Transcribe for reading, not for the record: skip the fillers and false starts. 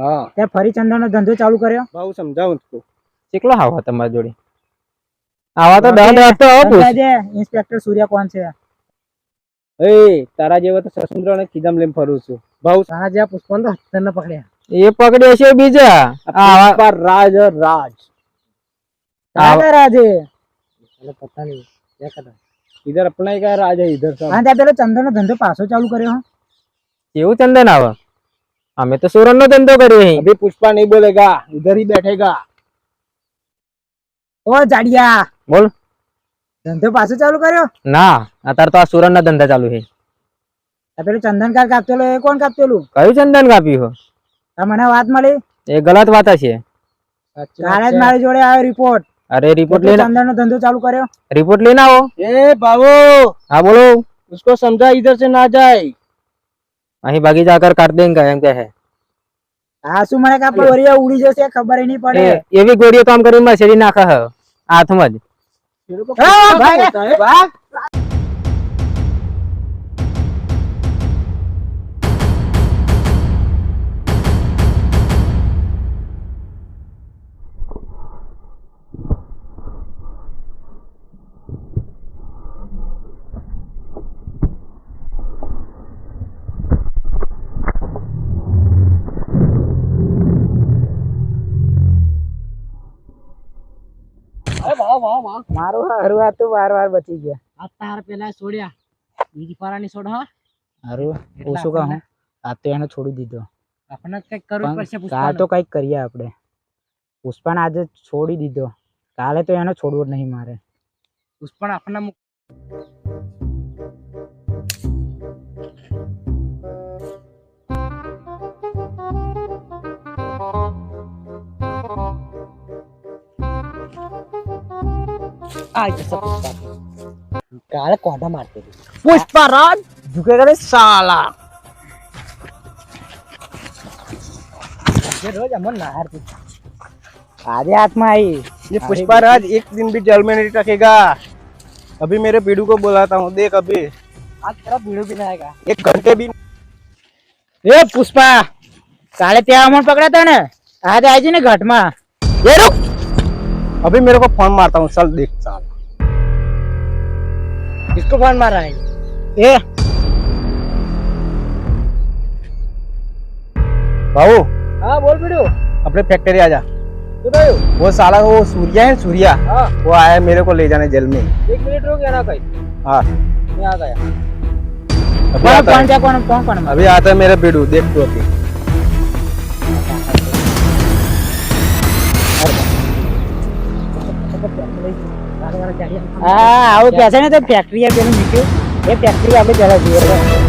હા તે ફરી ચંદનનો ધંધો ચાલુ કર્યો. ભાવ સમજાવું તું. કેટલો આવા તમારી જોડે? આવા તો 10 તો આવો પૂછ. સમજાજે, ઇન્સ્પેક્ટર સૂર્ય કોણ છે? એ તારા જેવા તો સસુંદરો ને ખીજામ લઈને ફરું છું. ભાવ તારા જેવા પુષ્પન તો હત્તરને પકડ્યા. એ પકડ્યો છે બીજા. આવા પર રાજ और राज તારા રાજે એટલે પતા નહીં क्या करता इधर अपना ही का राज है इधर सब. હા, ત્યાં પેલો ચંદનનો ધંધો પાછો ચાલુ કર્યો. કેવું ચંદન આવે? અમે તો સુરનનો ધંધો કરીએ અહીં. अभी पुष्पा नहीं बोलेगा, इधर ही बैठेगा. ઓ જાડિયા, બોલ. ધંધો પાછો ચાલુ કર્યો? ના, અત્યારે તો આ સુરનના ધંધા ચાલુ છે. આ પેલું ચંદન કાર કાપતેલું એ કોણ કાપતેલું? કયું ચંદન કાપ્યું હો? આ મને વાત મળી. એ ગલત વાત છે. કાલે જ મારી જોડે આવ્યો રિપોર્ટ. અરે રિપોર્ટ લઈને ચંદનનો ધંધો ચાલુ કર્યો. રિપોર્ટ લઈને આવો. ए बाबू, હા બોલો. उसको समझा इधर से ना जाए. અહીં ભાગી જાકર કાઢ દેંગે એમ કે હે. આ શું મને કાપડ વરિયા ઉડી જશે ખબર નહીં પડે. એવી ગોળીઓ કામ કરી મસેડી નાખે હે હાથમાં જ. હા, ભાગ. भाग. મારું હારું આ તો વાર બચી ગયા. આ તાર પેલા છોડ્યા, બીજી પારાની છોડ. હા, હારું ઓછું કહું, આ તો એને છોડી દીધો. આપણે કઈક કરવું પડશે. કાલ તો કઈક કરીએ આપણે. પુષ્પાને આજે છોડી દીધો, કાલે તો એને છોડવો જ નહીં મારે. પુષ્પા આપણા કાલે કોઢા મારતી पुष्पा राज झुकेगा रे साला. રોજ અમન નાહારતી. આજે હાથમાં આવી. ये पुष्पा राज एक दिन भी जेल में नहीं रखेगा. अभी मेरे पीड़ू को बुलाता हूँ, देख अभी आज तेरा वीडियो भी नहीं आएगा. 1 घंटे भी. એ પુષ્પા, કાલે ત્યાં અમન પકડ્યા હતા ને, આજે આવી ને ઘાટમાં. ये रुक, अभी मेरे को फोन मारता हूँ, चल देख साल. किसको फोन मार रहा है? ए भाऊ हाँ बोल वीडियो. अपने फैक्ट्री आ जा. तो भाई वो साला वो सूर्या है, सूर्या हाँ वो आया है मेरे को ले जाने जेल में. 1 मिनट रुक गया ना कहीं. हाँ मैं आ गया. अभी कौन आता कौन है. क्या कौन अभी आता है मेरे पीड़ू, देख तू अभी. હા આવું કહે છે ને તો ફેક્ટરી પેલું મૂક્યું એ ફેક્ટરી આપણે જરા જોઈએ.